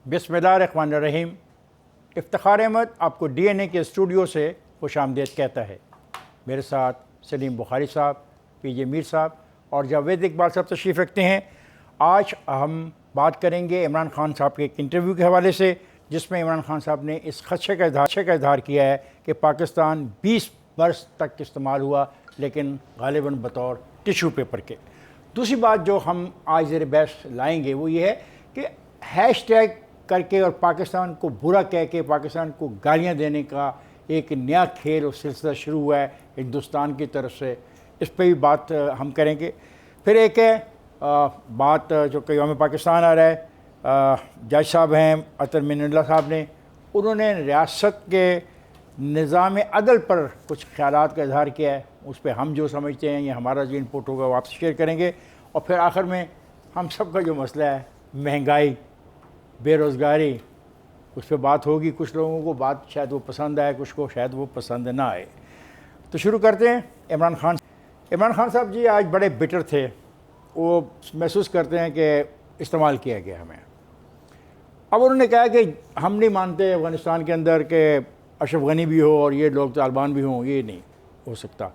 बिस्मिल्लाहिर्रहमानिर्रहीम। इफ्तिखार अहमद आपको DNA के स्टूडियो से खुशामदीद कहता है। मेरे साथ सलीम बुखारी साहब, PJ मीर साहब और जावेद इकबाल साहब तशरीफ़ रखते हैं। आज हम बात करेंगे इमरान खान साहब के एक इंटरव्यू के हवाले से, जिसमें इमरान खान साहब ने इस खदशे का इजहार किया है कि पाकिस्तान 20 बरस तक इस्तेमाल हुआ, लेकिन गालिबन बतौर टिशू पेपर के। दूसरी बात जो हम आज ज़ेर बहस लाएंगे वो ये है कि हैशटैग करके और पाकिस्तान को बुरा कह के पाकिस्तान को गालियाँ देने का एक नया खेल और सिलसिला शुरू हुआ है हिंदुस्तान की तरफ से। इस पर भी बात हम करेंगे। फिर एक है बात जो कि यौम पाकिस्तान आ रहा है। जज साहब हैं अतर मिनुल्लाह साहब ने, उन्होंने रियासत के निज़ाम अदल पर कुछ ख्यालात का इजहार किया है। उस पर हम जो समझते हैं या हमारा जो इनपुट होगा वो आपसे शेयर करेंगे। और फिर आखिर में हम सब का जो मसला है महंगाई, बेरोज़गारी, उस पर बात होगी। कुछ लोगों को बात शायद वो पसंद आए, कुछ को शायद वो पसंद ना आए। तो शुरू करते हैं। इमरान खान साहब जी आज बड़े बिटर थे। वो महसूस करते हैं कि इस्तेमाल किया गया हमें। अब उन्होंने कहा कि हम नहीं मानते अफ़गानिस्तान के अंदर के अशरफ गनी भी हो और ये लोग तालिबान भी हों, ये नहीं हो सकता,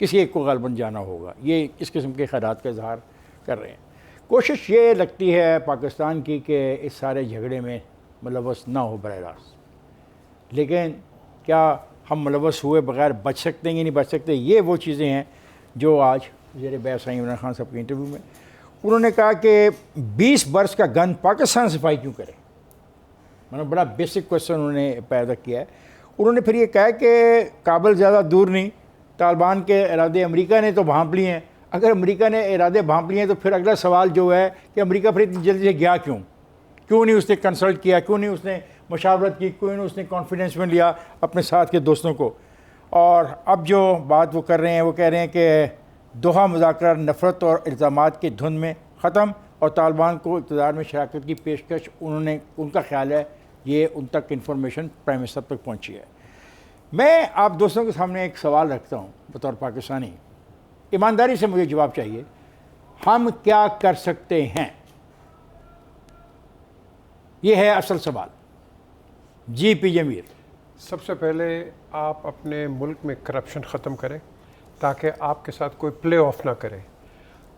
किसी एक को ग़ालिबन जाना होगा। ये इस किस्म के ख़यालात का इजहार कर रहे हैं। कोशिश ये लगती है पाकिस्तान की कि इस सारे झगड़े में मुलव्वस ना हो बराह रास्त। लेकिन क्या हम मुलव्वस हुए बगैर बच सकते हैं कि नहीं बच सकते? ये वो चीज़ें हैं जो आज ज़ेर बहस आई इमरान खान साहब के इंटरव्यू में। उन्होंने कहा कि 20 बरस का गन पाकिस्तान सफाई क्यों करे। मतलब बड़ा बेसिक क्वेश्चन उन्होंने पैदा किया है। उन्होंने फिर ये कहा कि काबुल ज़्यादा दूर नहीं, तालिबान के इरादे अमेरिका ने तो भांप लिए हैं। अगर अमेरिका ने इरादे भांप लिए हैं तो फिर अगला सवाल जो है कि अमेरिका फिर इतनी जल्दी से गया क्यों नहीं उसने कंसल्ट किया, क्यों नहीं उसने मशावरत की, क्यों नहीं उसने कॉन्फिडेंस में लिया अपने साथ के दोस्तों को। और अब जो बात वो कर रहे हैं वो कह रहे हैं कि दोहा मुज़ाकरा नफ़रत और इल्ज़ामात की धुन में ख़त्म और तालिबान को इक़्तिदार में शराकत की पेशकश उनका ख्याल है ये उन तक इन्फॉर्मेशन प्राइम मिनिस्टर तक पहुँची है। मैं आप दोस्तों के सामने एक सवाल रखता हूँ बतौर पाकिस्तानी, ईमानदारी से मुझे जवाब चाहिए। हम क्या कर सकते हैं? ये है असल सवाल। जी PJ मीर। सबसे पहले आप अपने मुल्क में करप्शन ख़त्म करें ताकि आपके साथ कोई प्ले ऑफ ना करे।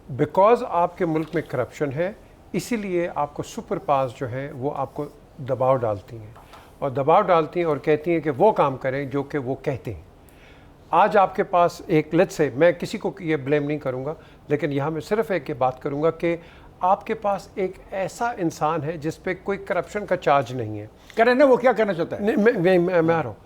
बिकॉज़ आपके मुल्क में करप्शन है, इसीलिए आपको सुपर पावर्स जो हैं वो आपको दबाव डालती हैं और कहती हैं कि वो काम करें जो कि वो कहते हैं। आज आपके पास एक लेट्स से, मैं किसी को ये ब्लेम नहीं करूँगा, लेकिन यहाँ मैं सिर्फ एक ये बात करूँगा कि आपके पास एक ऐसा इंसान है जिस पे कोई करप्शन का चार्ज नहीं है। करें ना, वो क्या करना चाहता है? मैं आ रहा हूँ,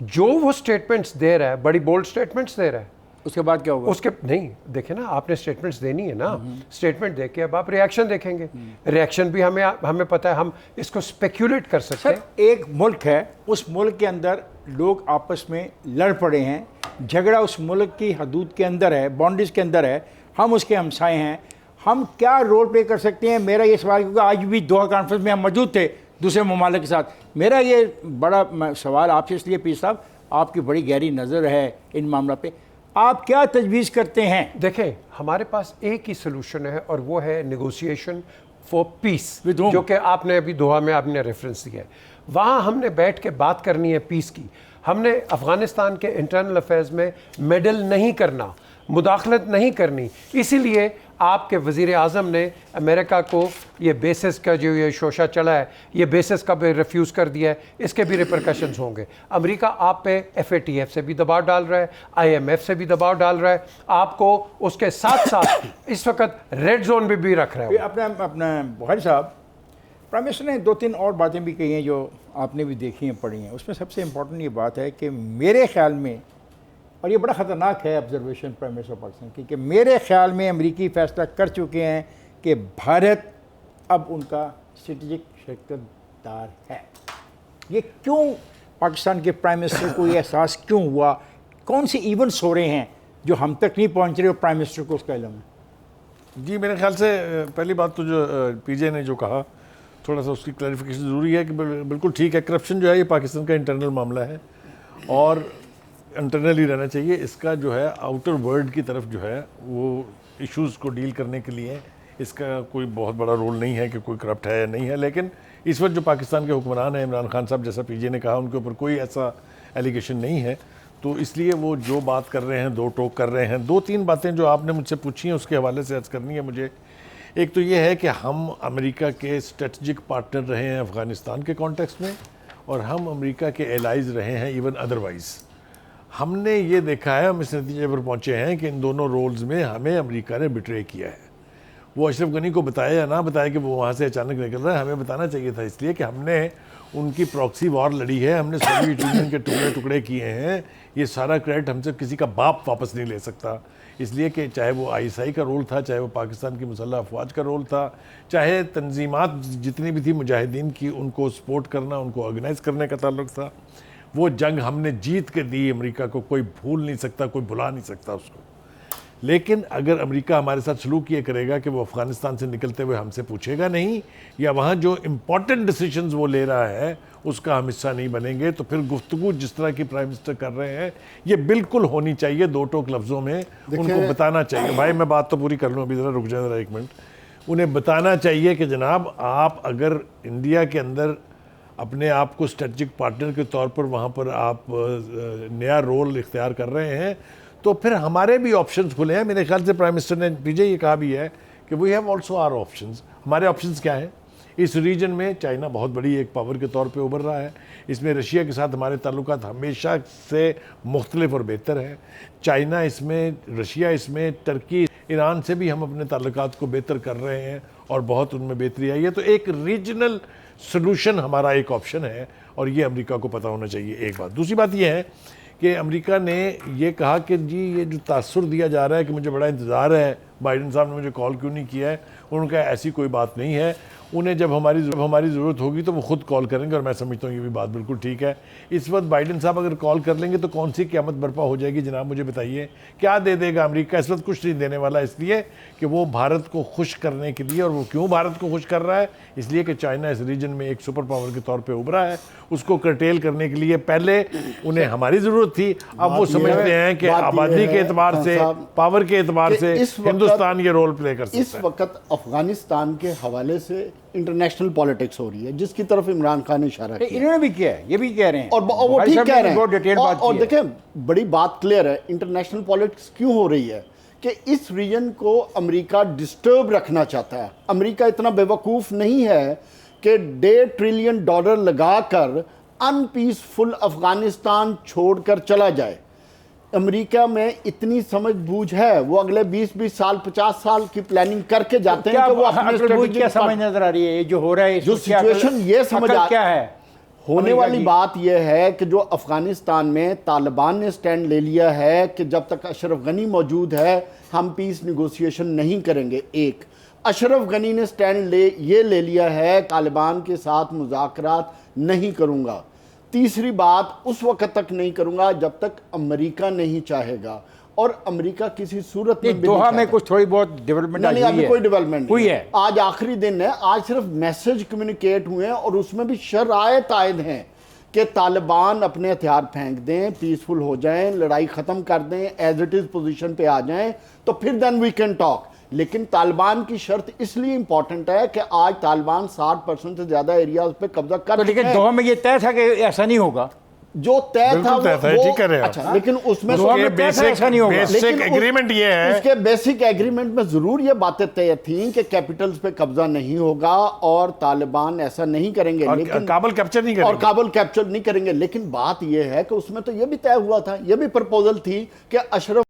जो वो स्टेटमेंट्स दे रहा है, बड़ी बोल्ड स्टेटमेंट्स दे रहा है, उसके बाद क्या होगा? उसके नहीं देखे ना, आपने स्टेटमेंट्स देनी है ना, स्टेटमेंट दे के अब आप रिएक्शन देखेंगे। रिएक्शन भी हमें पता है, हम इसको स्पेक्यूलेट कर सकते हैं। एक मुल्क है, उस मुल्क के अंदर लोग आपस में लड़ पड़े हैं, झगड़ा उस मुल्क की हदूद के अंदर है, बाउंड्रीज के अंदर है, हम उसके हमसाए हैं। हम क्या रोल प्ले कर सकते हैं? मेरा ये सवाल, क्योंकि आज भी दोहा कॉन्फ्रेंस में हम मौजूद थे दूसरे ममालिक के साथ, मेरा ये बड़ा सवाल आपसे इसलिए पीर साहब, आपकी बड़ी गहरी नज़र है इन मामला पे, आप क्या तजवीज़ करते हैं? देखें, हमारे पास एक ही सोल्यूशन है और वो है नेगोशिएशन फॉर पीस, जो कि आपने अभी दोहा में आपने रेफरेंस दिया है। वहाँ हमने बैठ के बात करनी है पीस की। हमने अफ़गानिस्तान के इंटरनल अफेयर्स में मेडल नहीं करना, मुदाखलत नहीं करनी। इसीलिए आपके वज़ीर आज़म ने अमेरिका को ये बेसिस का जो ये शोशा चला है, ये बेसिस का भी रिफ्यूज़ कर दिया है। इसके भी रिपरकशंस होंगे। अमेरिका आप पे FATF से भी दबाव डाल रहा है, IMF से भी दबाव डाल रहा है, आपको उसके साथ साथ इस वक्त रेड जोन भी रख रहा है। अपना बुखारी साहब, प्राइम मिनिस्टर ने 2-3 और बातें भी कही हैं जो आपने भी देखी हैं, पढ़ी हैं। उसमें सबसे इम्पोर्टेंट ये बात है कि मेरे ख्याल में, और ये बड़ा ख़तरनाक है ऑब्जर्वेशन प्राइम मिनिस्टर पाकिस्तान की, कि मेरे ख्याल में अमेरिकी फ़ैसला कर चुके हैं कि भारत अब उनका स्ट्रेटेजिक शरीकदार है। ये क्यों पाकिस्तान के प्राइम मिनिस्टर को ये एहसास क्यों हुआ? कौन से इवेंट्स हो रहे हैं जो हम तक नहीं पहुंच रहे और प्राइम मिनिस्टर को उसका इल्म है? जी, मेरे ख्याल से पहली बात तो जो PJ ने जो कहा, थोड़ा सा उसकी क्लैरिफिकेशन ज़रूरी है कि बिल्कुल ठीक है, करप्शन जो है ये पाकिस्तान का इंटरनल मामला है और इंटरनल ही रहना चाहिए। इसका जो है आउटर वर्ल्ड की तरफ जो है वो इश्यूज़ को डील करने के लिए इसका कोई बहुत बड़ा रोल नहीं है कि कोई करप्ट है या नहीं है, लेकिन इस वक्त जो पाकिस्तान के हुक्मरान हैं, इमरान खान साहब जैसा पीजे ने कहा, उनके ऊपर कोई ऐसा एलिगेशन नहीं है, तो इसलिए वो जो बात कर रहे हैं, दो टोक कर रहे हैं। दो तीन बातें जो आपने मुझसे पूछी हैं उसके हवाले से अर्ज़ करनी है मुझे। एक तो ये है कि हम अमेरिका के स्ट्रेटजिक पार्टनर रहे हैं अफ़गानिस्तान के कॉन्टेक्स्ट में, और हम अमेरिका के एलाइज रहे हैं इवन अदरवाइज़। हमने ये देखा है, हम इस नतीजे पर पहुँचे हैं कि इन दोनों रोल्स में हमें अमेरिका ने बिट्रे किया है। वो अशरफ गनी को बताया या ना बताया कि वो वहाँ से अचानक निकल रहा है, हमें बताना चाहिए था, इसलिए कि हमने उनकी प्रॉक्सी वॉर लड़ी है, हमने सोवियत यूनियन के टुकड़े टुकड़े किए हैं। ये सारा क्रेडिट हमसे किसी का बाप वापस नहीं ले सकता, इसलिए कि चाहे वो ISI का रोल था, चाहे वो पाकिस्तान की मुसल्लह अफवाज का रोल था, चाहे तंजीमात जितनी भी थी मुजाहिदीन की, उनको सपोर्ट करना, उनको ऑर्गेनाइज़ करने का ताल्लुक था। वो जंग हमने जीत के दी अमेरिका को, कोई भूल नहीं सकता, कोई भुला नहीं सकता उसको। लेकिन अगर अमेरिका हमारे साथ सलूक ये करेगा कि वो अफ़गानिस्तान से निकलते हुए हमसे पूछेगा नहीं, या वहाँ जो इम्पॉर्टेंट डिसीजंस वो ले रहा है उसका हम हिस्सा नहीं बनेंगे, तो फिर गुफ्तगू जिस तरह की प्राइम मिनिस्टर कर रहे हैं ये बिल्कुल होनी चाहिए, दो टोक लफ्ज़ों में उनको बताना चाहिए। भाई मैं बात तो पूरी कर लूँ, अभी ज़रा रुक जाए ज़रा एक मिनट। उन्हें बताना चाहिए कि जनाब आप अगर इंडिया के अंदर अपने आप को स्ट्रेटजिक पार्टनर के तौर पर वहाँ पर आप नया रोल इख्तियार कर रहे हैं, तो फिर हमारे भी ऑप्शंस खुले हैं। मेरे ख्याल से प्राइम मिनिस्टर ने पीछे ये कहा भी है कि we have also our options. हमारे ऑप्शंस क्या हैं? इस रीजन में चाइना बहुत बड़ी एक पावर के तौर पे उभर रहा है, इसमें रशिया के साथ हमारे ताल्लुकात हमेशा से मुख्तलिफ और बेहतर है। चाइना इसमें, रशिया इसमें, टर्की, ईरान से भी हम अपने ताल्लुकात को बेहतर कर रहे हैं और बहुत उनमें बेहतरी आई है। तो एक रीजनल सलूशन हमारा एक ऑप्शन है, और ये अमेरिका को पता होना चाहिए। एक बात। दूसरी बात ये है कि अमेरिका ने ये कहा कि जी ये जो तासुर दिया जा रहा है कि मुझे बड़ा इंतज़ार है बाइडेन साहब ने मुझे कॉल क्यों नहीं किया है, उनका ऐसी कोई बात नहीं है। उन्हें जब हमारी ज़रूरत होगी तो वो खुद कॉल करेंगे, और मैं समझता हूँ ये भी बात बिल्कुल ठीक है। इस वक्त बाइडेन साहब अगर कॉल कर लेंगे तो कौन सी क़यामत बर्पा हो जाएगी जनाब, मुझे बताइए। क्या दे देगा अमेरिका? इस वक्त कुछ नहीं देने वाला, इसलिए कि वो भारत को खुश करने के लिए, और वो क्यों भारत को खुश कर रहा है? इसलिए कि चाइना इस रीजन में एक सुपर पावर के तौर पर उभरा है, उसको कर्टेल करने के लिए पहले उन्हें हमारी ज़रूरत थी, अब वो समझते हैं कि आबादी के एतबार से, पावर के एतबार से हिंदुस्तान ये रोल प्ले कर सकता है। इस वक्त अफगानिस्तान के हवाले से इंटरनेशनल पॉलिटिक्स हो रही है, जिसकी तरफ इमरान खान ने इशारा किया। इन्होंने भी किया है, ये भी कह रहे हैं, और वो ठीक कह रहे हैं। और देखें, बड़ी बात क्लियर है, इंटरनेशनल पॉलिटिक्स क्यों हो रही है कि इस रीजन को अमेरिका डिस्टर्ब रखना चाहता है। अमेरिका इतना बेवकूफ़ नहीं है कि $1.5 ट्रिलियन लगाकर अनपीसफुल अफगानिस्तान छोड़कर चला जाए। अमेरिका में इतनी समझ बूझ है, वो अगले 20-20 साल 50 साल की प्लानिंग करके जाते हैं कि वो अपने स्ट्रेटेजी क्या समझ नजर आ रही है? ये जो हो रहा है, जो सिचुएशन ये समझ क्या है होने वाली बात यह है कि जो अफगानिस्तान में तालिबान ने स्टैंड ले लिया है कि जब तक अशरफ गनी मौजूद है हम पीस निगोशिएशन नहीं करेंगे। एक अशरफ गनी ने स्टैंड ये ले लिया है तालिबान के साथ मुज़ाकरात नहीं करूंगा। तीसरी बात, उस वक्त तक नहीं करूंगा जब तक अमेरिका नहीं चाहेगा, और अमेरिका किसी सूरत में दोहा में कुछ थोड़ी बहुत डेवलपमेंट नहीं, अभी कोई डेवलपमेंट हुई है। आज आखिरी दिन है, आज सिर्फ मैसेज कम्युनिकेट हुए हैं, और उसमें भी शरायत आयद हैं कि तालिबान अपने हथियार फेंक दें, पीसफुल हो जाएं, लड़ाई ख़त्म कर दें, एज इट इज़ पोजीशन पे आ जाएं, तो फिर देन वी कैन टॉक। लेकिन तालिबान की शर्त इसलिए इंपॉर्टेंट है कि आज तालिबान 60% से ज़्यादा एरियाज पे कब्जा कर, लेकिन दोहा में ये तय था कि ऐसा नहीं होगा। जो तय था वो ठीक है। अच्छा, लेकिन उसमें बेसिक एग्रीमेंट ये है, उसके बेसिक एग्रीमेंट में जरूर ये बातें तय थी कि कैपिटल्स पे कब्जा नहीं होगा और तालिबान ऐसा नहीं करेंगे, लेकिन काबुल कैप्चर नहीं करेंगे, और काबुल कैप्चर नहीं करेंगे। लेकिन बात ये है कि उसमें तो ये भी तय हुआ था, ये भी प्रपोजल थी कि अशरफ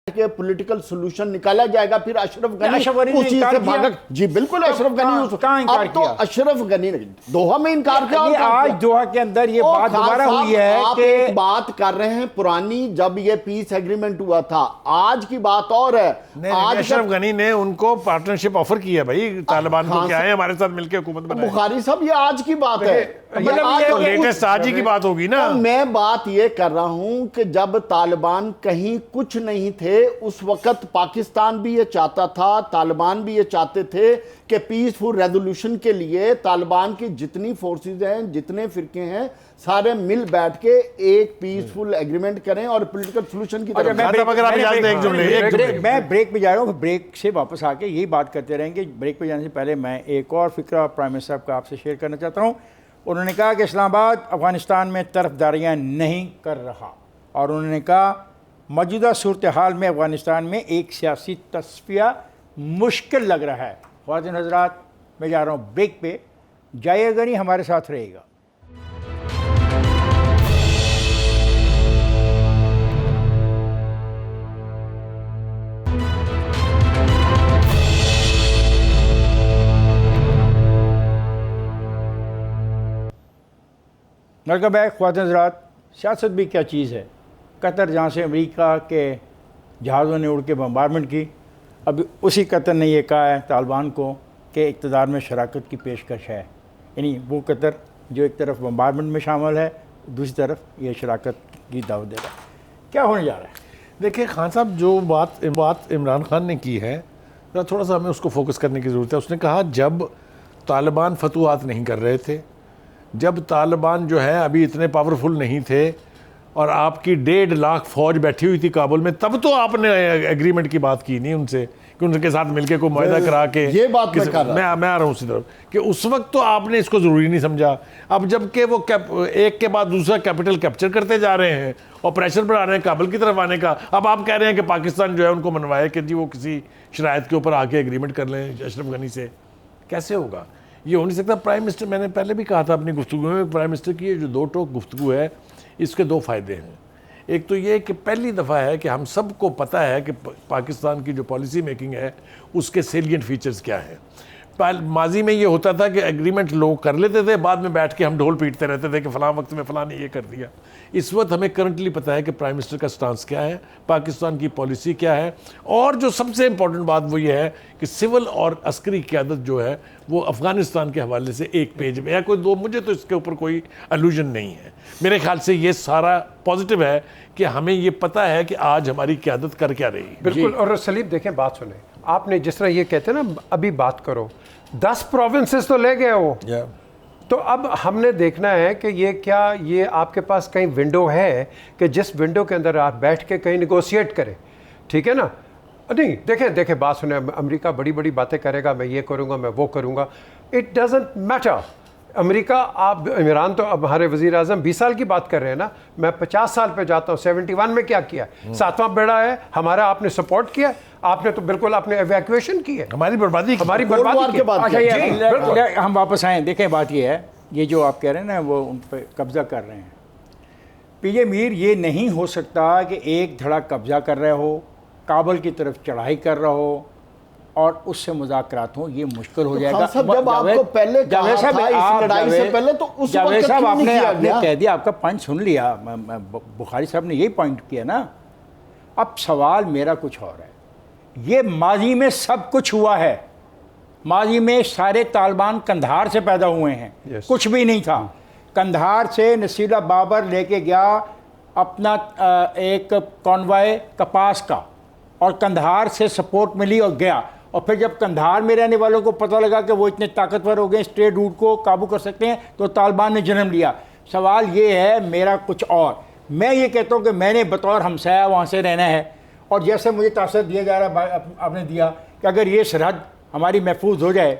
के पॉलिटिकल सॉल्यूशन निकाला जाएगा, फिर अशरफ गनी उस चीज से भागा। जी बिल्कुल, अशरफ गनी कहां इनकार किया? अशरफ गनी ने दोहा में इनकार किया। आज दोहा के अंदर ये बात दोबारा हुई है कि एक बात कर रहे हैं पुरानी, जब ये पीस एग्रीमेंट हुआ था, आज की बात और है। आज अशरफ गनी ने उनको पार्टनरशिप ऑफर किया, भाई तालिबान को क्या है हमारे साथ मिलकर हुकूमत बनाए। बुखारी साहब, ये आज की बात है। तो लेटेस्ट आज ही की बात होगी ना। तो मैं बात ये कर रहा हूं कि जब तालिबान कहीं कुछ नहीं थे उस वक्त पाकिस्तान भी ये चाहता था, तालिबान भी ये चाहते थे कि पीसफुल रेजोल्यूशन के लिए तालिबान की जितनी फोर्सेस हैं, जितने फिरके हैं, सारे मिल बैठ के एक पीसफुल एग्रीमेंट करें और पॉलिटिकल सोल्यूशन की तरफ। मैं ब्रेक पे जा रहा हूँ, ब्रेक से वापस आके यही बात करते रहेंगे। ब्रेक पे जाने से पहले मैं एक और फिक्रा प्राइम मिनिस्टर साहब का आपसे शेयर करना चाहता हूँ। उन्होंने कहा कि इस्लामाबाद अफगानिस्तान में तरफदारियाँ नहीं कर रहा, और उन्होंने कहा मौजूदा सूरत हाल में अफगानिस्तान में एक सियासी तस्फिया मुश्किल लग रहा है। ख्वातीन हज़रात, मैं जा रहा हूँ ब्रेक पे, जाइएगा नहीं, हमारे साथ रहेगा। वेलकम बैक ख्वातीन हज़रात। सियासत भी क्या चीज़ है। कतर जहाँ से अमेरिका के जहाज़ों ने उड़ के बम्बारमेंट की, अभी उसी कतर ने यह कहा है तालिबान को कि इक़्तिदार में शराकत की पेशकश है। यानी वो कतर जो एक तरफ बम्बारमेंट में शामिल है, दूसरी तरफ ये शराकत की दावत दे रहा है। क्या होने जा रहा है? देखिए खान साहब, जो बात इमरान खान ने की है, थोड़ा सा हमें उसको फोकस करने की ज़रूरत है। उसने कहा जब तालिबान फतवात नहीं कर रहे थे, जब तालिबान जो है अभी इतने पावरफुल नहीं थे और आपकी 1.5 लाख फौज बैठी हुई थी काबुल में, तब तो आपने एग्रीमेंट की बात की नहीं उनसे कि उनके साथ मिलके कोई मुआहदा करा के। ये बात मैं आ रहा हूँ उसी तरफ कि उस वक्त तो आपने इसको ज़रूरी नहीं समझा। अब जबकि वो एक के बाद दूसरा कैपिटल कैप्चर करते जा रहे हैं और प्रेशर बढ़ा रहे हैं काबुल की तरफ आने का, अब आप कह रहे हैं कि पाकिस्तान जो है उनको मनवाए कि जी वो किसी शराइत के ऊपर आके एग्रीमेंट कर लें अशरफ गनी से। कैसे होगा? ये हो नहीं सकता। प्राइम मिनिस्टर, मैंने पहले भी कहा था अपनी गुफ्तगू में, प्राइम मिनिस्टर की ये जो दो टोक गुफ्तगू है, इसके 2 फ़ायदे हैं। एक तो ये कि पहली दफ़ा है कि हम सबको पता है कि पाकिस्तान की जो पॉलिसी मेकिंग है उसके सेलिएंट फीचर्स क्या हैं। माजी में ये होता था कि एग्रीमेंट लोग कर लेते थे, बाद में बैठ के हम ढोल पीटते रहते थे कि फ़लाँ वक्त में फ़लाँ ने ये कर दिया। इस वक्त हमें करंटली पता है कि प्राइम मिनिस्टर का स्टांस क्या है, पाकिस्तान की पॉलिसी क्या है, और जो सबसे इम्पॉर्टेंट बात वो ये है कि सिविल और अस्करी क़यादत जो है वो अफ़गानिस्तान के हवाले से एक पेज में या कोई 2, मुझे तो इसके ऊपर कोई एलूजन नहीं है। मेरे ख्याल से ये सारा पॉजिटिव है कि हमें ये पता है कि आज हमारी क़यादत कर क्या रही है। बिल्कुल। और सलीम देखें, बात सुने, आपने जिस तरह ये कहते हैं ना, अभी बात करो, 10 प्रोविंसेस तो ले गए वो। तो अब हमने देखना है कि ये आपके पास कहीं विंडो है कि जिस विंडो के अंदर आप बैठ के कहीं निगोशिएट करें, ठीक है ना? नहीं, देखें बात सुने, अमेरिका बड़ी बड़ी बातें करेगा, मैं ये करूँगा, मैं वो करूँगा, इट डजेंट मैटर। अमेरिका, आप इमरान तो अब हमारे वज़ीर आज़म 20 साल की बात कर रहे हैं ना, मैं 50 साल पे जाता हूँ। 71 में क्या किया? 7वां बेड़ा है हमारा, आपने सपोर्ट किया, आपने तो बिल्कुल आपने एवैक्यूएशन की है, हमारी बर्बादी के बाद। अच्छा, हम वापस आए। देखें बात ये है, ये जो आप कह रहे हैं ना वो उन पर कब्ज़ा कर रहे हैं। पीजे मीर, ये नहीं हो सकता कि एक धड़ा कब्ज़ा कर रहे हो, काबुल की तरफ चढ़ाई कर रहा हो और उससे मुज़ाकरात हो, ये मुश्किल हो जाएगा। जब आपको पहले कहा था इस लड़ाई से पहले, तो उस वक्त साहब आपने कह दिया, आपका पॉइंट सुन लिया, बुखारी साहब ने यही पॉइंट किया ना। अब सवाल मेरा कुछ और है। ये माजी में सब कुछ हुआ है, माजी में सारे तालिबान कंधार से पैदा हुए हैं। कुछ भी नहीं था। कंधार से नसीला बाबर लेके गया अपना एक कॉन्वॉय कपास का, और कंधार से सपोर्ट मिली और गया। और फिर जब कंधार में रहने वालों को पता लगा कि वो इतने ताकतवर हो गए, स्ट्रेट रूट को काबू कर सकते हैं, तो तालिबान ने जन्म लिया। सवाल ये है मेरा कुछ और। मैं ये कहता हूँ कि मैंने बतौर हमसाया वहाँ से रहना है, और जैसे मुझे तासर दिया जा रहा है, आपने दिया कि अगर ये सरहद हमारी महफूज हो जाए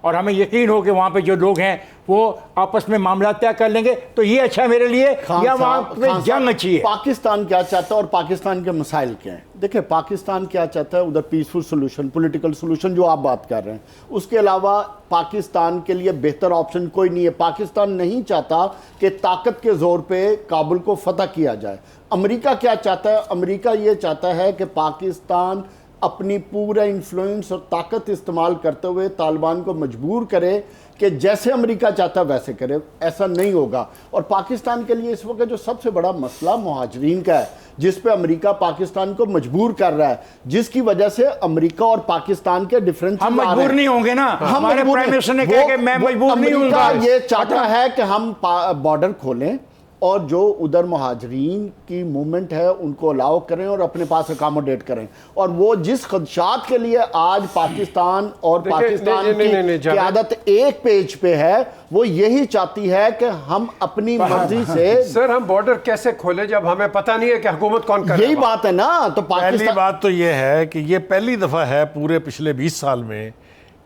और हमें यकीन हो कि वहाँ पे जो लोग हैं वो आपस में मामला तय कर लेंगे, तो ये अच्छा है मेरे लिए, या वहाँ पे जंग अच्छी है? पाकिस्तान क्या चाहता है और पाकिस्तान के मसाइल क्या हैं? देखिए, पाकिस्तान क्या चाहता है, उधर पीसफुल सोल्यूशन, पॉलिटिकल सोल्यूशन जो आप बात कर रहे हैं, उसके अलावा पाकिस्तान के लिए बेहतर ऑप्शन कोई नहीं है। पाकिस्तान नहीं चाहता कि ताकत के जोर पे काबुल को फतह किया जाए। अमेरिका क्या चाहता है? अमेरिका ये चाहता है कि पाकिस्तान अपनी पूरा इन्फ्लुएंस और ताकत इस्तेमाल करते हुए तालिबान को मजबूर करे कि जैसे अमेरिका चाहता वैसे करे। ऐसा नहीं होगा। और पाकिस्तान के लिए इस वक्त जो सबसे बड़ा मसला मुहाजिरीन का है, जिस पे अमेरिका पाकिस्तान को मजबूर कर रहा है, जिसकी वजह से अमेरिका और पाकिस्तान के डिफरेंस हम मजबूर नहीं होंगे ना। हमारे प्राइम मिनिस्टर ने कहा कि मैं मजबूर नहीं हूंगा। ये चाहता है कि हम बॉर्डर खोलें और जो उधर मुहाजिरीन की मूवमेंट है उनको अलाउ करें और अपने पास अकोमोडेट करें। और वो जिस खदशात के लिए आज पाकिस्तान और पाकिस्तान की क़यादत एक पेज पे है, वो यही चाहती है कि हम अपनी मर्जी से। सर हम बॉर्डर कैसे खोले जब हमें पता नहीं है कि हुकूमत कौन कर रहा है? यही बात है ना। तो पहली बात तो ये है कि ये पहली दफा है पूरे पिछले 20 साल में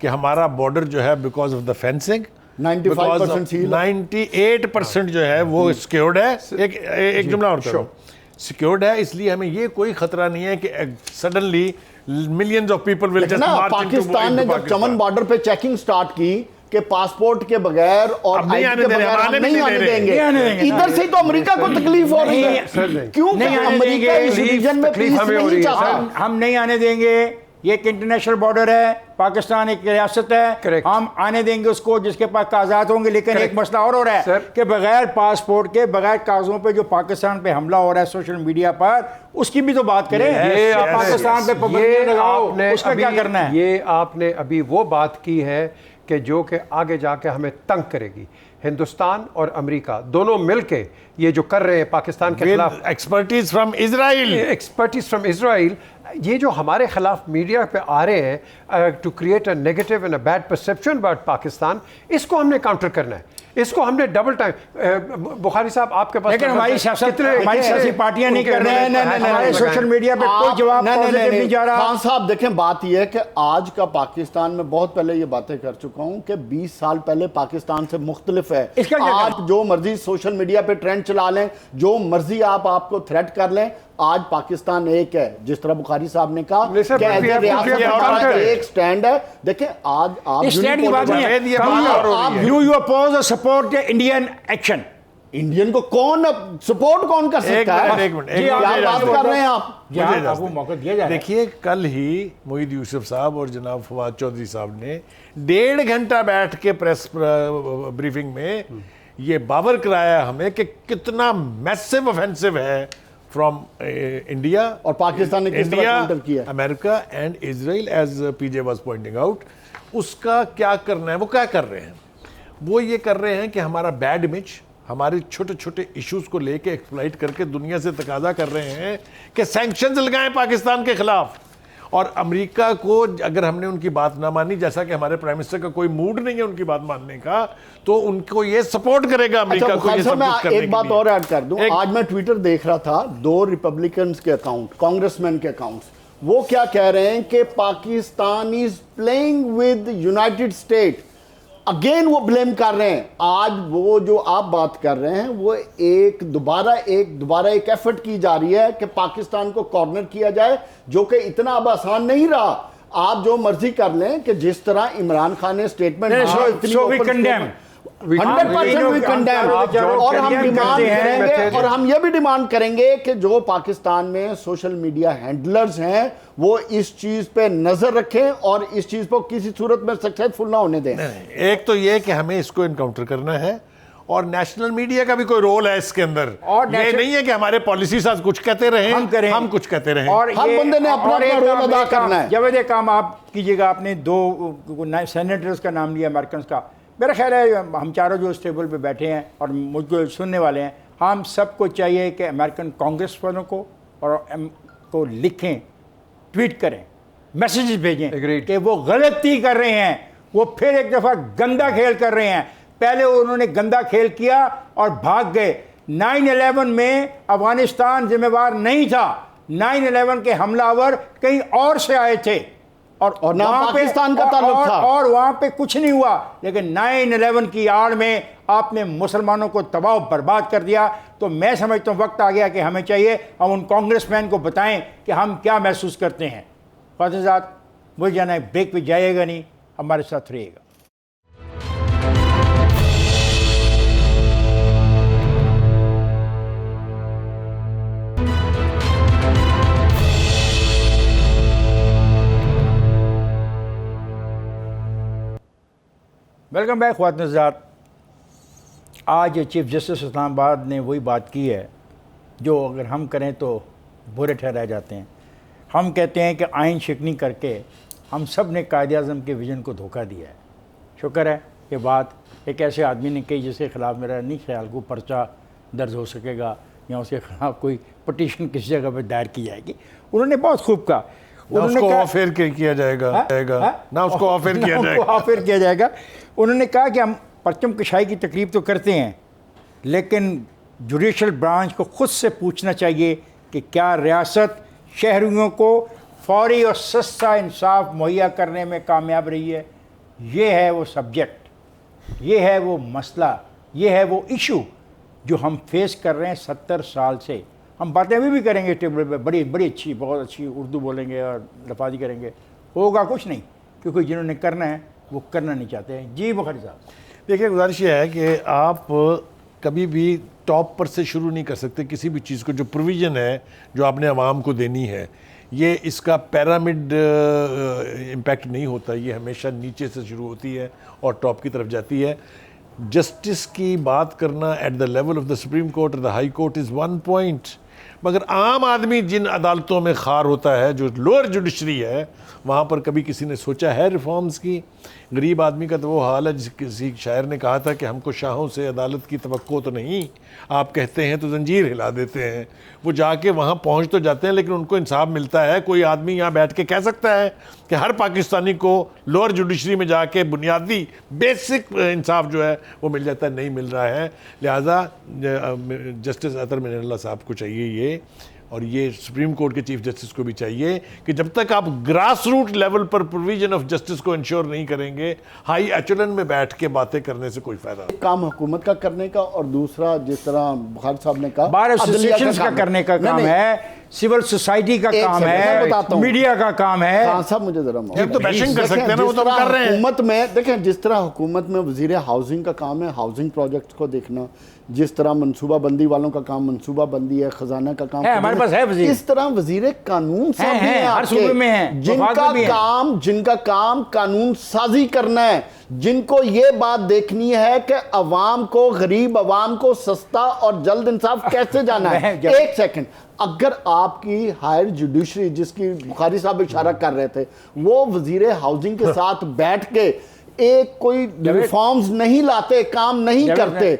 कि हमारा बॉर्डर जो है because of the fencing 95% seal, 98% जो है वो सिक्योर्ड है। एक जुमला और सिक्योर्ड है, इसलिए हमें ये कोई खतरा नहीं है कि suddenly millions of people will just March into Pakistan ने जब चमन बॉर्डर पे चेकिंग स्टार्ट की कि पासपोर्ट के बगैर और नहीं आने नहीं आने देंगे। इधर से तो अमेरिका को तकलीफ हो रही है। क्यों? अमेरिका इस रीजन में पीस नहीं चाहता। हम नहीं आने देंगे। ये एक इंटरनेशनल बॉर्डर है, पाकिस्तान एक रियासत है। Correct. हम आने देंगे उसको जिसके पास कागजात होंगे। लेकिन एक मसला और हो रहा है कि बगैर पासपोर्ट के, बगैर कागजों पे जो पाकिस्तान पे हमला हो रहा है सोशल मीडिया पर, उसकी भी तो बात करें। ये पाकिस्तान पे पाबंदियां लगाओ, उसका क्या करना है? ये आपने अभी वो बात की है कि जो कि आगे जाके हमें तंग करेगी। हिंदुस्तान और अमेरिका दोनों मिलके ये जो कर रहे हैं पाकिस्तान के खिलाफ, एक्सपर्टीज फ्रॉम इजराइल, ये जो हमारे खिलाफ मीडिया पे आ रहे हैं to create a negative and a bad perception about Pakistan, इसको हमने काउंटर करना है। इसको हमने डबल टाइम। बुखारी साहब आपके पास, लेकिन हमारी सियासी पार्टियां नहीं कर रही हैं। हमारे सोशल मीडिया पे कोई जवाब नहीं जा रहा। खान साहब देखें, बात यह है कि आज का पाकिस्तान में बहुत पहले ये बातें कर चुका हूं कि 20 साल पहले पाकिस्तान से मुख्तलिफ है। आज जो मर्जी सोशल मीडिया पे ट्रेंड चला लें, जो मर्जी आपको थ्रेट कर लें, आज पाकिस्तान एक है। जिस तरह बुखारी साहब ने कहा एक स्टैंड है। देखें आज आप स्टैंड की बात नहीं है, यू अपोज और सपोर्ट इंडियन एक्शन। इंडियन को कौन सपोर्ट कौन कर सकता है? एक मिनट, क्या बात कर रहे हैं आप? आपको मौका दिया जाए। देखिए, कल ही मोहिद यूसुफ साहब और जनाब फवाद चौधरी साहब ने 1.5 घंटा बैठ के प्रेस ब्रीफिंग में ये बावर कराया हमें कि कितना मैसिव ऑफेंसिव है फ्रॉम इंडिया और पाकिस्तान ने किस तरह काउंटर किया, America and Israel, as PJ was pointing out. उसका क्या करना है? वो क्या कर रहे हैं? वो ये कर रहे हैं कि हमारा बैड इमेज, हमारे छोटे छोटे इश्यूज को लेके एक्सप्लॉइट करके दुनिया से तकाजा कर रहे हैं कि सैंक्शंस लगाएं पाकिस्तान के खिलाफ। और अमेरिका को अगर हमने उनकी बात ना मानी, जैसा कि हमारे प्राइम मिनिस्टर का कोई मूड नहीं है उनकी बात मानने का, तो उनको ये सपोर्ट करेगा अमेरिका को ये सब कुछ करने एक बात और ऐड कर दूं। आज मैं ट्विटर देख रहा था, 2 रिपब्लिकन्स के अकाउंट, कांग्रेसमैन के अकाउंट्स, वो क्या कह रहे हैं कि Pakistan is playing with United state. Again वो ब्लेम कर रहे हैं। आज वो जो आप बात कर रहे हैं, वो दोबारा एक एफर्ट की जा रही है कि पाकिस्तान को कॉर्नर किया जाए, जो कि इतना अब आसान नहीं रहा। आप जो मर्जी कर लें कि जिस तरह इमरान खान ने स्टेटमेंट 100% और हम डिमांड करेंगे, और हम ये भी डिमांड करेंगे कि जो पाकिस्तान में सोशल मीडिया हैंडलर्स हैं वो इस चीज पे नजर रखें और इस चीज को किसी सूरत में सक्सेसफुल ना होने दें। एक तो ये कि हमें इसको इनकाउंटर करना है, और नेशनल मीडिया का भी कोई रोल है इसके अंदर। और ये नहीं है कि हमारे पॉलिसी साथ कुछ कहते रहे, हम कुछ कहते रहे। और हर बंदे ने अपना रोल अदा करना है। जब ये काम आप कीजिएगा, आपने 2 सेनेटर्स का नाम लिया अमेरिकन का, मेरा ख्याल है हम चारों जो इस टेबल पे बैठे हैं और मुझको सुनने वाले हैं, हम सबको चाहिए कि अमेरिकन कांग्रेस वालों को और को लिखें, ट्वीट करें, मैसेजेस भेजें कि वो गलती कर रहे हैं, वो फिर एक दफ़ा गंदा खेल कर रहे हैं। पहले उन्होंने गंदा खेल किया और भाग गए। 9/11 में अफगानिस्तान जिम्मेवार नहीं था। 9/11 के हमलावर कहीं और से आए थे और ना पाकिस्तान का ताल्लुक था, और वहां पे कुछ नहीं हुआ। लेकिन 9/11 की आड़ में आपने मुसलमानों को तबाह बर्बाद कर दिया। तो मैं समझता हूँ वक्त आ गया कि हमें चाहिए हम उन कांग्रेसमैन को बताएं कि हम क्या महसूस करते हैं। फातिह साहब, मुझे जाना है, ब्रेक पे जाइएगा नहीं, हमारे साथ रहिएगा। वेलकम बैक ख्वातीन हज़रात। आज चीफ जस्टिस इस्लामाबाद ने वही बात की है जो अगर हम करें तो बुरे ठहराए जाते हैं। हम कहते हैं कि आइन शिकनी करके हम सब ने कायद-ए-आज़म के विज़न को धोखा दिया है। शुक्र है ये बात एक ऐसे आदमी ने कही जिसके ख़िलाफ़ मेरा नहीं ख्याल को पर्चा दर्ज हो सकेगा या उसके ख़िलाफ़ कोई पटिशन किसी जगह पर दायर की जाएगी। उन्होंने बहुत खूब कहा, उसको ऑफेयर किया जाएगा ना, उसको ऑफेयर किया जाएगा। उन्होंने कहा कि हम परचम कशाई की तकरीब तो करते हैं, लेकिन जुडिशल ब्रांच को ख़ुद से पूछना चाहिए कि क्या रियासत शहरियों को फौरी और सस्ता इंसाफ मुहैया करने में कामयाब रही है। ये है वो सब्जेक्ट, ये है वो मसला, ये है वो इशू जो हम फेस कर रहे हैं 70 साल से। हम बातें अभी भी करेंगे टेबल पे, बड़ी बड़ी अच्छी, बहुत अच्छी उर्दू बोलेंगे और लफाजी करेंगे, होगा कुछ नहीं, क्योंकि जिन्होंने करना है वो करना नहीं चाहते हैं। जी बुखारी साहब। देखिए, गुजारिश ये है कि आप कभी भी टॉप पर से शुरू नहीं कर सकते किसी भी चीज़ को। जो प्रोविज़न है जो आपने आवाम को देनी है, ये इसका पैरामिड इम्पैक्ट नहीं होता, ये हमेशा नीचे से शुरू होती है और टॉप की तरफ जाती है। जस्टिस की बात करना at the level of the supreme court और the high court is one point, मगर आम आदमी जिन अदालतों में खार होता है, जो लोअर जुडिशरी है, वहाँ पर कभी किसी ने सोचा है रिफॉर्म्स की? गरीब आदमी का तो वो हाल है, किसी शायर ने कहा था कि हमको शाहों से अदालत की तवक्को तो नहीं, आप कहते हैं तो जंजीर हिला देते हैं। वो जाके वहाँ पहुँच तो जाते हैं, लेकिन उनको इंसाफ मिलता है? कोई आदमी यहाँ बैठ के कह सकता है कि हर पाकिस्तानी को लोअर जुडिशरी में जाके बुनियादी बेसिक इंसाफ जो है वो मिल जाता है? नहीं मिल रहा है। लिहाजा जस्टिस अतर मिनल्ला साहब को चाहिए ये, और ये सुप्रीम कोर्ट के चीफ जस्टिस को भी चाहिए कि जब तक आप ग्रास रूट लेवल पर प्रोविजन ऑफ जस्टिस को इंश्योर नहीं करेंगे, हाई एचलन में बैठ के बातें करने से कोई फायदा नहीं। काम हुकूमत का करने का, और दूसरा जिस तरह बुखारी साहब ने कहा बार एसोसिएशंस का करने का काम है, सिविल सोसाइटी का काम है, मीडिया का काम है। हाँ साहब, मुझे जरा तो बैशिंग कर सकते हैं ना, वो तो कर रहे हैं। हुकूमत में देखें, जिस तरह हुकूमत में वजीर हाउसिंग का काम है हाउसिंग प्रोजेक्ट को देखना, जिस तरह मनसूबा बंदी वालों का काम मनसूबा बंदी है, खजाना का काम है, हमारे पास है वजीर। इस तरह वजीर कानून साहब हैं, हर सूबे में हैं, जिनका काम कानून साजी करना है, जिनको ये बात देखनी है कि अवाम को, गरीब अवाम को सस्ता और जल्द इंसाफ कैसे जाना है। एक सेकंड, अगर आपकी हायर जुडिशरी, जिसकी बुखारी साहब इशारा कर रहे थे, वो वजीर हाउसिंग के साथ बैठ के एक कोई रिफॉर्म्स नहीं लाते, काम नहीं करते,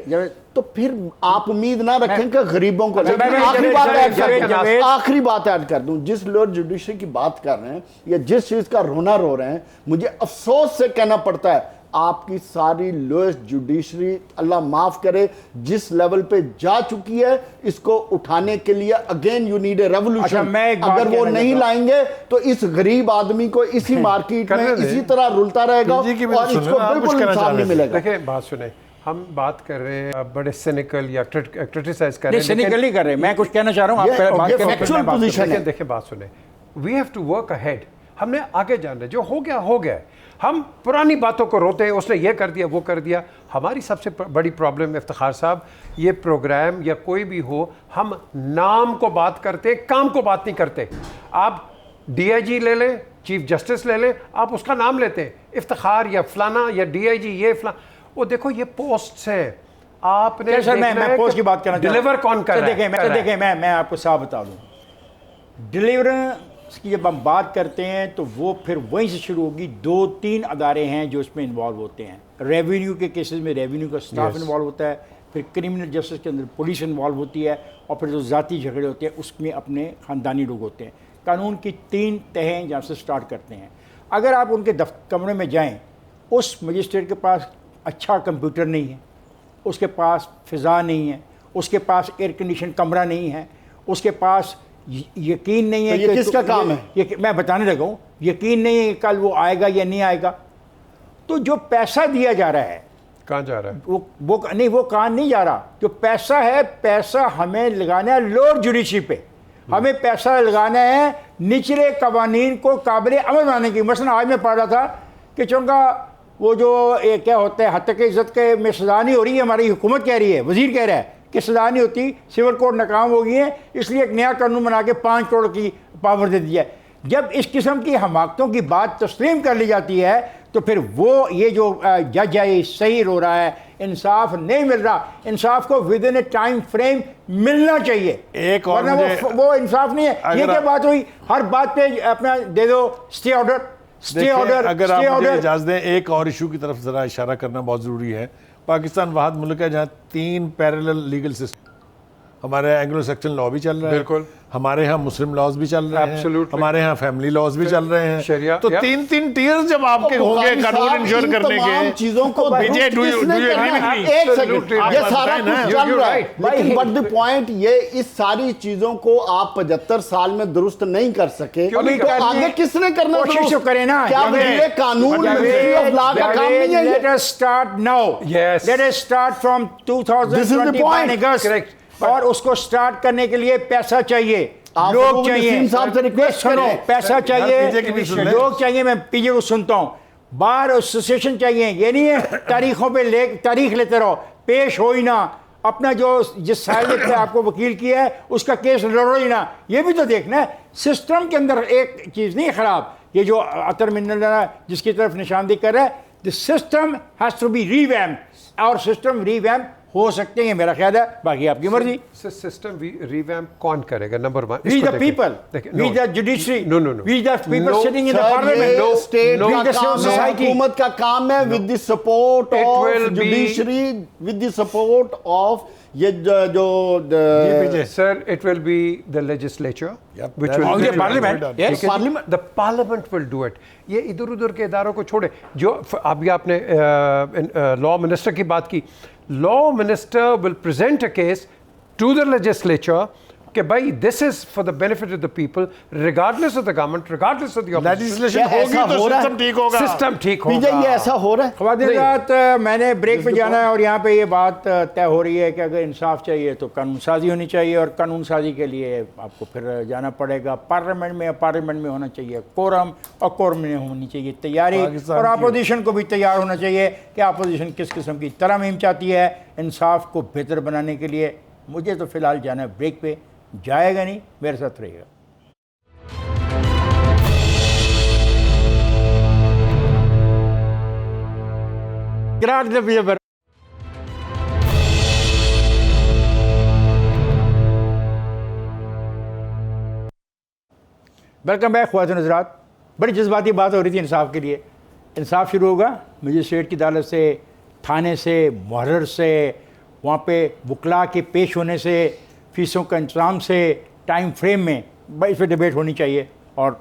तो फिर आप उम्मीद ना रखें कि गरीबों को। आखिरी बात ऐड कर दूं, जिस लोअर जुडिशरी की बात कर रहे हैं या जिस चीज का रोना रो रहे हैं, मुझे अफसोस से कहना पड़ता है, आपकी सारी लोएस्ट जुडिशरी, अल्लाह माफ करे, जिस लेवल पे जा चुकी है, इसको उठाने के लिए again you need a revolution. अगर वो नहीं लाएंगे तो इस गरीब आदमी को इसी मार्केट में इसी तरह रुलता रहेगा और इसको बिल्कुल इंसाफ नहीं मिलेगा। देखिए, बात सुने, हम बात कर रहे हैं बड़े सिनिकल या क्रिटिसाइज कर रहे हैं, सिनिकल ही कर रहे हैं। मैं कुछ कहना चाह रहा हूं, आप फैक्चुअल पोजीशन है। देखिए, बात सुने, we have to work ahead, हमने आगे जाना है, जो हो गया हो गया। हम पुरानी बातों को रोते हैं, उसने ये कर दिया वो कर दिया। हमारी सबसे बड़ी प्रॉब्लम इफ्तिखार साहब, ये प्रोग्राम या कोई भी हो, हम नाम को बात करते, काम को बात नहीं करते। आप DIG ले लें, चीफ जस्टिस ले लें, आप उसका नाम लेते हैं, इफ्तिखार या फलाना या DIG ये फलाना, वो देखो ये पोस्ट है, आपने सर मैं पोस्ट की बात करना डिलीवर कौन कर रहा है? देखिए, मैं आपको साफ बता दूं, डिलीवरेंस की जब हम बात करते हैं तो वो फिर वहीं से शुरू होगी। 2-3 अदारे हैं जो इसमें इन्वॉल्व होते हैं। रेवेन्यू के केसेस में रेवेन्यू का स्टाफ इन्वॉल्व होता है, फिर क्रिमिनल जस्टिस के अंदर पुलिस इन्वॉल्व होती है, और फिर जो ज़ाती झगड़े होते हैं उसमें अपने ख़ानदानी लोग होते हैं। कानून की 3 तहें जहाँ से स्टार्ट करते हैं। अगर आप उनके कमरे में जाएँ, उस मजिस्ट्रेट के पास अच्छा कंप्यूटर नहीं है, उसके पास फ़िज़ा नहीं है, उसके पास एयर कंडीशन कमरा नहीं है, उसके पास यकीन नहीं है तो ये किसका काम है? ये मैं बताने लगा हूँ, यकीन नहीं है कि कल वो आएगा या नहीं आएगा। तो जो पैसा दिया जा रहा है, कहाँ जा रहा है? वो नहीं, वो कहाँ नहीं जा रहा। जो पैसा है, पैसा हमें लगाना है लोअर जुडिशरी पे, हमें पैसा लगाना है निचले कवानीन को काबिल अमल बनाने की। मसलन आज मैं पढ़ रहा था कि चूँकि वो जो क्या होता है, हत्या की इज्जत के में सजा नहीं हो रही है, हमारी हुकूमत कह रही है, वजीर कह रहा है कि सजा नहीं होती, सिविल कोर्ट नाकाम हो गई है, इसलिए एक नया कानून बना के 5 करोड़ की पावर दे दी है। जब इस किस्म की हमाकतों की बात तस्लीम कर ली जाती है तो फिर वो ये जो जज है ये सही रो रहा है, इंसाफ नहीं मिल रहा। इंसाफ को with in A time frame मिलना चाहिए, एक और वरना मुझे- वो इंसाफ नहीं है। ये क्या बात हुई, हर बात पे अपना दे दो स्टे ऑर्डर, स्टे देखिए, ऑर्डर, अगर आप स्टे मुझे ऑर्डर। इजाजत दें, एक और इशू की तरफ जरा इशारा करना बहुत जरूरी है। पाकिस्तान वाहद मुल्क है जहाँ 3 पैरेलल लीगल सिस्टम, हमारे एंग्लो सैक्सन लॉ भी चल रहा है, बिल्कुल। हमारे यहाँ मुस्लिम लॉज भी चल रहे हैं, Absolutely. हमारे यहाँ फैमिली लॉज भी चल रहे हैं, शरिया, तो या। 3 टीयर जब आपके तो होंगे बुखारी कानून साहब, इंश्योर इन करने तमाम के चीजों को विजय, दुरुस्त do you किसने agree करना with है? me? एक सेकंड, Absolutely. ये आप सारा बताएं ना। कुछ चल You're रहा है, right. लेकिन बट द पॉइंट ये इस सारी चीजों को आप 75 साल में दुरुस्त नहीं कर सके, क्यों नहीं तो कर आगे किसने करना कोशिश दुरुस्त? तो करें ना। क्या जावेद, ये कानून मिनिस्ट्री ऑफ लॉ का काम नहीं है Let ये? us start now. Yes. Let us start from This is the 2020 point. August. Correct. और उसको स्टार्ट करने के लिए पैसा चाहिए, आप लोग लोगों ने चाहिए। नसीम साहब से रिक्वेस्ट सुनो, करें। पैसा पीजे की भी सुन चाहिए, लें। लोग चाहिए। मैं पीजे को सुनता हूँ, बार एसोसिएशन चाहिए। ये नहीं है तारीखों पे तारीख लेते रहो, पेश हो ही ना, अपना जो जिस साइलेंट ने आपको वकील किया है उसका केस लड़ो ही ना। ये भी तो देखना है, सिस्टम के अंदर एक चीज़ नहीं खराब। ये जो अतर मिन्नल जिसकी तरफ निशानदेही कर रहा है, the system has to be revamp, और सिस्टम रीवैम्प हो सकते हैं, मेरा ख्याल है, बाकी आपकी मर्जी। सिस्टम रिवैम्प कौन करेगा? Number 1, We the people, we the judiciary, no, we the people No, sitting in the sir, parliament, ये स्टेट no, we का the civil काम है, society. हुकूमत का काम है, with the support It of will be- judiciary, with the support of ये जो पीजे Sir, it will be the legislature, Yep, which that will is the be parliament, done. yes. ठीक है जी? Parliament- The parliament will do it. ये इधर उधर के इदारों को छोड़े। जो अभी आपने लॉ मिनिस्टर की बात की, law minister will present a case to the legislature कि भाई this is for the benefit of the people, regardless of the government, regardless of the legislation क्या होगी ऐसा तो हो रहा है? सिस्टम ठीक होगा। सिस्टम ठीक पीजे होगा। ये ऐसा हो रहा है? ख्वातीन हज़रात, मैंने ब्रेक पे जाना है और यहाँ पे ये बात तय हो रही है कि अगर इंसाफ चाहिए तो कानून साजी होनी चाहिए, और कानून साजी के लिए आपको फिर जाना पड़ेगा पार्लियामेंट में, पार्लियामेंट में होना चाहिए कोरम, और कोरम में होनी चाहिए तैयारी, पाकिस्तान और की- अपोजिशन को भी तैयार होना चाहिए कि अपोजिशन किस किस्म की तरमीम चाहती है इंसाफ को बेहतर बनाने के लिए। मुझे तो फिलहाल जाना है ब्रेक पे, जाएगा नहीं, मेरे साथ रहेगा। वेलकम बैक ख्वातीन हज़रात। बड़ी जज्बाती बात हो रही थी इंसाफ के लिए। इंसाफ शुरू होगा मजिस्ट्रेट की अदालत से, थाने से, मुहर्रर से, वहाँ पे वकला के पेश होने से, फीसों का इंतजाम से, टाइम फ्रेम में भाई इस पर डिबेट होनी चाहिए। और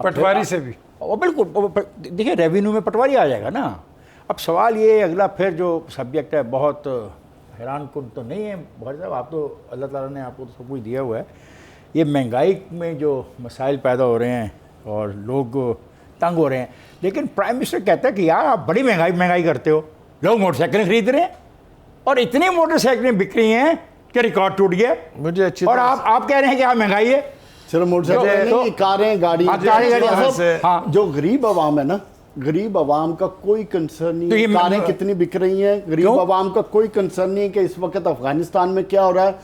पटवारी से भी और बिल्कुल देखिए, रेवेन्यू में पटवारी आ जाएगा ना। अब सवाल ये अगला फिर जो सब्जेक्ट है, बहुत हैरान कुन तो नहीं है बहुत साहब, आप तो अल्लाह ताला ने आपको तो सब कुछ दिया हुआ है। ये महंगाई में जो मसाइल पैदा हो रहे हैं और लोग तंग हो रहे हैं, लेकिन प्राइम मिनिस्टर कहता है कि यार आप बड़ी महंगाई करते हो, लोग मोटरसाइकिलें खरीद रहे हैं और इतनी मोटरसाइकिलें बिक रही हैं कि रिकॉर्ड टूट गया। मुझे अच्छी और तरह आप कह रहे हैं कि आप महंगाई है। सिर्फ मोटरसाइकिल तो- नहीं, कारें, गाड़ी, हाँ, कारें, गाड़ी, हाँ। जो गरीब आवाम है ना, गरीब आवाम का कोई कंसर्न नहीं तो ये है कारें कितनी बिक रही हैं। गरीब क्यों? आवाम का कोई कंसर्न नहीं है कि इस वक्त अफगानिस्तान में क्या हो रहा है।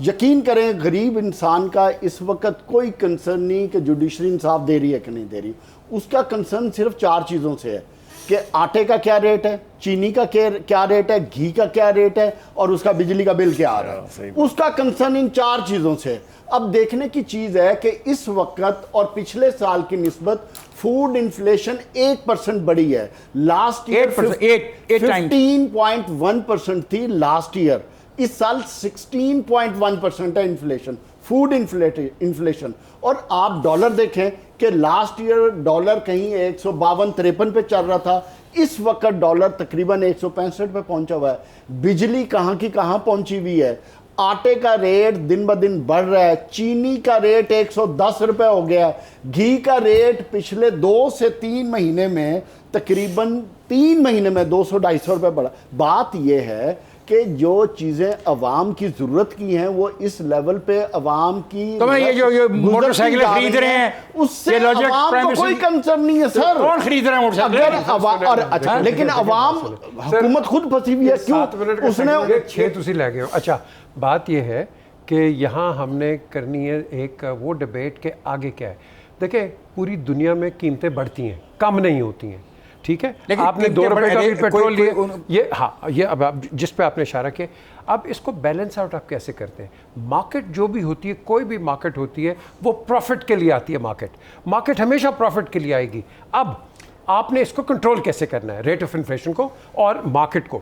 यकीन करें, गरीब इंसान का इस वक्त कोई कंसर्न नहीं कि जुडिशरी इंसाफ दे रही है कि नहीं दे रही। उसका कंसर्न सिर्फ 4 चीज़ों से है कि आटे का क्या रेट है, चीनी का क्या रेट है, घी का क्या रेट है, और उसका बिजली का बिल क्या आ रहा है। उसका कंसर्न इन 4 चीज़ों से है। अब देखने की चीज़ है कि इस वक्त और पिछले साल की निस्बत फूड इन्फ्लेशन 1% बढ़ी है। लास्ट ईयर 15.1% थी लास्ट ईयर, इस साल 16.1% है इन्फ्लेशन, फूड इन्फ्लेशन। और आप डॉलर देखें कि लास्ट ईयर डॉलर कहीं 152-53 पे चल रहा था, इस वक्त डॉलर तकरीबन 165 पे पहुंचा हुआ है। बिजली कहाँ की कहाँ पहुंची हुई है। आटे का रेट दिन ब दिन बढ़ रहा है, चीनी का रेट 110 रुपए हो गया, घी का रेट पिछले 2 से 3 महीने में तकरीबन 3 महीने में 200-250 रुपए बढ़ा। बात यह है कि जो चीज़ें अवाम की ज़रूरत की हैं वो इस लेवल पे अवाम की तो मैं ये मोटरसाइकिलें खरीद रहे हैं, उससे ये लॉजिक अवाम प्राइम को कोई मिनिस्टर- कंसर्न नहीं है सर। कौन खरीद रहा है अगर मोटरसाइकिल? और अच्छा, लेकिन अवाम, हुकूमत खुद फंसी हुई है। 7 मिनट क्यों? उसने 6 तुसी ले गए हो। अच्छा, बात यह है कि यहाँ हमने करनी है एक वो डिबेट के आगे क्या है। देखिए, पूरी दुनिया में कीमतें बढ़ती हैं, कम नहीं होती हैं। ठीक है, लेकिन आपने कीमतें 2 रुपए का भी बढ़- पेट्रोल कोई- लिए, ये हाँ, ये अब आप जिस पे आपने इशारा किया, अब इसको बैलेंस आउट आप कैसे करते हैं? मार्केट जो भी होती है, कोई भी मार्केट होती है, वो प्रॉफिट के लिए आती है। मार्केट हमेशा प्रॉफिट के लिए आएगी। अब आपने इसको कंट्रोल कैसे करना है, रेट ऑफ इन्फ्लेशन को और मार्केट को?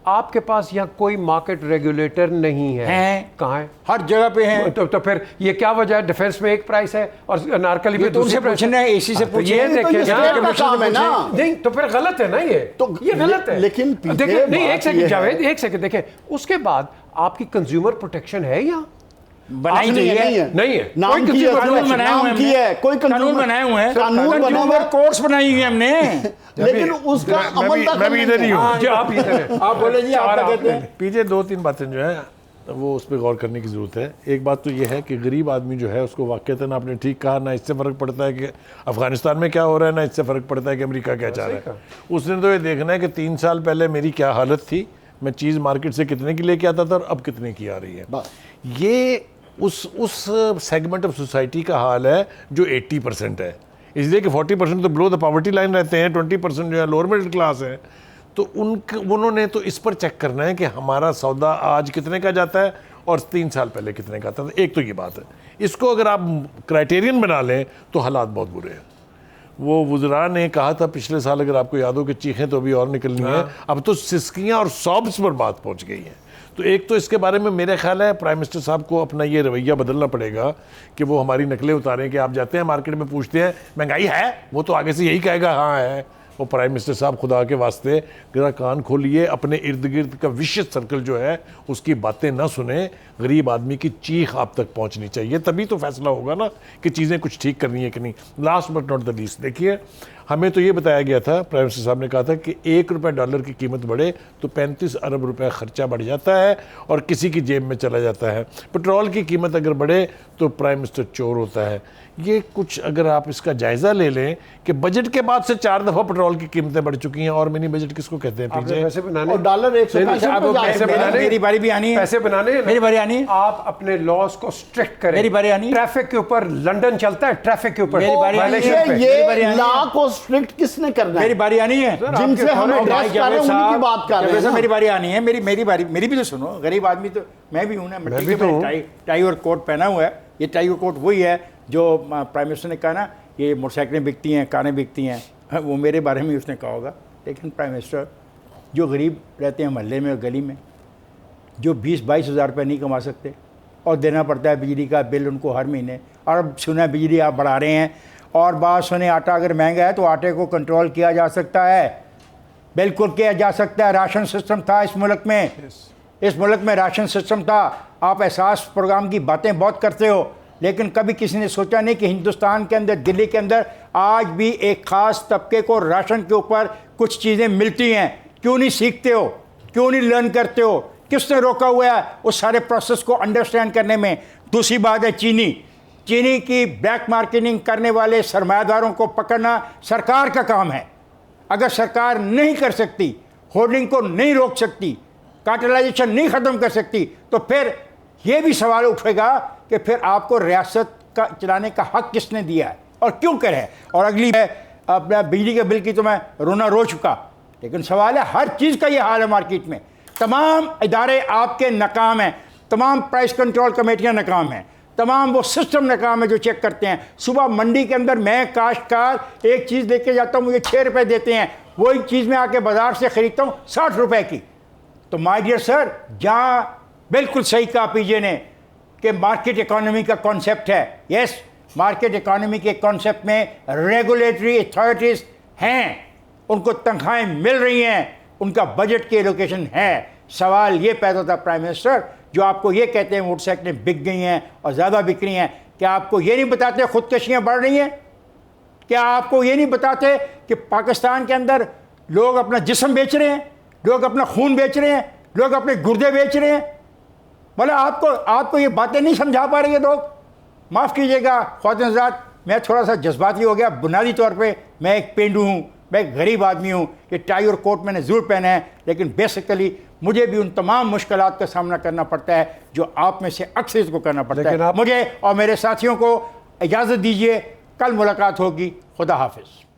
आपके पास यहाँ कोई मार्केट रेगुलेटर नहीं है। कहाँ है? हर जगह पे है। तो फिर ये क्या वजह है? डिफेंस में एक प्राइस है और अनारकली में तो दूसरी उनसे प्राइस पूछना है, एसी से तो पूछिए। ये तो देखिए ये यहाँ स्टेट का काम है ना। नहीं, तो फिर गलत है ना ये। तो ये गलत है। लेकिन पीछे देखिए, नहीं, बात एक सेकंड ये जावेद, है- एक सेकंड देखें, उसके बाद आपकी कंज्यूमर प्रोटेक्शन है यहाँ? बनाई नहीं है, चाहिए। नहीं है। नहीं है। नाम कोई की है, consumer कानून बनाए हुए नाम की हमने। है, कोई कानून बनाए हुए हैं, कानून बना हुआ है। कोर्स बनाई हुई है हमने। लेकिन उसका अमल तक मैं भी इधर ही हूँ। जी, आप इधर हैं। आप बोले जी, आप क्या कहते हैं? पीछे 2-3 बातें जो है वो उस पर गौर करने की ज़रूरत है। एक बात तो ये है कि गरीब आदमी जो है उसको वाक़ईतन आपने ठीक कहा, ना इससे फ़र्क पड़ता है कि अफ़गानिस्तान में क्या हो रहा है, ना इससे फ़र्क पड़ता है कि अमेरिका क्या चाह रहा है। उसने तो ये देखना है कि 3 साल पहले मेरी क्या हालत थी, मैं चीज़ मार्केट से कितने की लेके आता था और अब कितने की आ रही है। बस। ये उस सेगमेंट ऑफ सोसाइटी का हाल है जो 80% है। इसलिए कि 40% तो बिलो द पॉवर्टी लाइन रहते हैं, 20% जो है लोअर मिडिल क्लास है। तो उन्होंने तो इस पर चेक करना है कि हमारा सौदा आज कितने का जाता है और 3 साल पहले कितने का था। एक तो ये बात है, इसको अगर आप क्राइटेरियन बना लें तो हालात बहुत बुरे हैं। वो वुज़रा ने कहा था पिछले साल, अगर आपको याद हो, कि चीखें तो अभी और निकलनी हैं, अब तो सिसकियाँ और सॉब्स पर बात पहुँच गई हैं। तो एक तो इसके बारे में मेरे ख्याल है प्राइम मिनिस्टर साहब को अपना ये रवैया बदलना पड़ेगा कि वो हमारी नकलें उतारें कि आप जाते हैं मार्केट में पूछते हैं महंगाई है, वो तो आगे से यही कहेगा हाँ है। वो प्राइम मिनिस्टर साहब खुदा के वास्ते जरा कान खोलिए, अपने इर्द गिर्द का विशेष सर्कल जो है उसकी बातें ना सुने। गरीब आदमी की चीख आप तक पहुंचनी चाहिए, तभी तो फैसला होगा ना कि चीज़ें कुछ ठीक करनी है कि नहीं। Last but not the least, देखिए हमें तो ये बताया गया था, प्राइम मिनिस्टर साहब ने कहा था कि $1 की कीमत बढ़े तो 35 अरब रुपए खर्चा बढ़ जाता है और किसी की जेब में चला जाता है। पेट्रोल की कीमत अगर बढ़े तो प्राइम मिनिस्टर चोर होता है। ये कुछ अगर आप इसका जायज़ा ले लें कि बजट के बाद से 4 दफ़ा पेट्रोल की कीमतें बढ़ चुकी हैं, और मिनी बजट किसको कहते हैं? आपने पैसे बनाने, और डॉलर 165 आप पे जा पैसे रहे हैं। बनाने, मेरी बारी भी आनी है। पैसे बनाने हैं ना। मेरी बारी आनी है। आप अपने लॉस को स्ट्रिक्ट करें। मेरी बारी आनी है। ट्रैफिक के ऊपर लंदन चलता है, ट्रैफिक के ऊपर मेरी बारी आनी है। violation पे। मेरी बारी ये आनी है। लॉ को स्ट्रिक्ट किसने करना मेरी है? बारी आनी है। जिनसे हम एड्रेस कर रहे हैं उन्हीं की बात कर रहे हैं ना। मेरी बारी आनी है। मेरी बारी, मेरी भी तो सुनो। गरीब आदमी तो मैं भी हूँ ना। मैं भी तो हूँ। टाई और कोट पहना हुआ है। ये टाई और कोट वही है जो प्राइम मिनिस्टर ने कहा ना, ये मोटरसाइकिलें बिकती हैं, कारें बिकती हैं, वो मेरे बारे में उसने कहा होगा। लेकिन प्राइम मिनिस्टर जो गरीब रहते हैं मोहल्ले में और गली में, जो 20-22 हज़ार रुपये नहीं कमा सकते और देना पड़ता है बिजली का बिल उनको हर महीने, और अब सुना बिजली आप बढ़ा रहे हैं, और बात सुने आटा अगर महंगा है तो आटे को कंट्रोल किया जा सकता है, बिल्कुल किया जा सकता है। राशन सिस्टम था इस मुल्क में, इस मुल्क में राशन सिस्टम था। आप एहसास प्रोग्राम की बातें बहुत करते हो, लेकिन कभी किसी ने सोचा नहीं कि हिंदुस्तान के अंदर, दिल्ली के अंदर आज भी एक ख़ास तबके को राशन के ऊपर कुछ चीज़ें मिलती हैं। क्यों नहीं सीखते हो? क्यों नहीं लर्न करते हो? किसने रोका हुआ है उस सारे प्रोसेस को अंडरस्टैंड करने में? दूसरी बात है चीनी की ब्लैक मार्केटिंग करने वाले सरमायादारों को पकड़ना सरकार का काम है। अगर सरकार नहीं कर सकती, होर्डिंग को नहीं रोक सकती, कार्टेलाइजेशन नहीं ख़त्म कर सकती, तो फिर ये भी सवाल उठेगा कि फिर आपको रियासत का चलाने का हक किसने दिया है और क्यों करे? और अगली है अपना बिजली के बिल की, तो मैं रोना रो चुका, लेकिन सवाल है हर चीज़ का ये हाल है मार्केट में। तमाम इदारे आपके नाकाम हैं, तमाम प्राइस कंट्रोल कमेटियाँ नाकाम हैं, तमाम वो सिस्टम नाकाम है जो चेक करते हैं। सुबह मंडी के अंदर मैं काश्तकार एक चीज़ लेके जाता हूँ, मुझे 6 रुपये देते हैं, वही चीज़ मैं आके बाज़ार से ख़रीदता हूँ 60 रुपये की। तो माय डियर सर, जहाँ बिल्कुल सही कहा पीजे ने कि मार्केट इकोनॉमी का कॉन्सेप्ट है। यस, मार्केट इकोनॉमी के कॉन्सेप्ट में रेगुलेटरी अथॉरिटीज़ हैं, उनको तनख्वाहें मिल रही हैं, उनका बजट की एलोकेशन है। सवाल ये पैदा होता है प्राइम मिनिस्टर, जो आपको ये कहते हैं मोटरसाइकिलें बिक गई हैं और ज़्यादा बिक रही हैं, क्या आपको ये नहीं बताते खुदकशियाँ बढ़ रही हैं? क्या आपको ये नहीं बताते कि पाकिस्तान के अंदर लोग अपना जिस्म बेच रहे हैं, लोग अपना खून बेच रहे हैं, लोग अपने गुर्दे बेच रहे हैं? बोले आपको ये बातें नहीं समझा पा रहे हैं लोग। माफ़ कीजिएगा ख्वातीन हज़रात, मैं थोड़ा सा जज्बाती हो गया। बुनियादी तौर पे मैं एक पेंडू हूँ, मैं एक गरीब आदमी हूँ। ये टाई और कोट मैंने ज़रूर पहना है, लेकिन बेसिकली मुझे भी उन तमाम मुश्किलात का सामना करना पड़ता है जो आप में से अक्सर को करना पड़ता है। मुझे और मेरे साथियों को इजाज़त दीजिए, कल मुलाकात होगी। खुदा हाफिज़।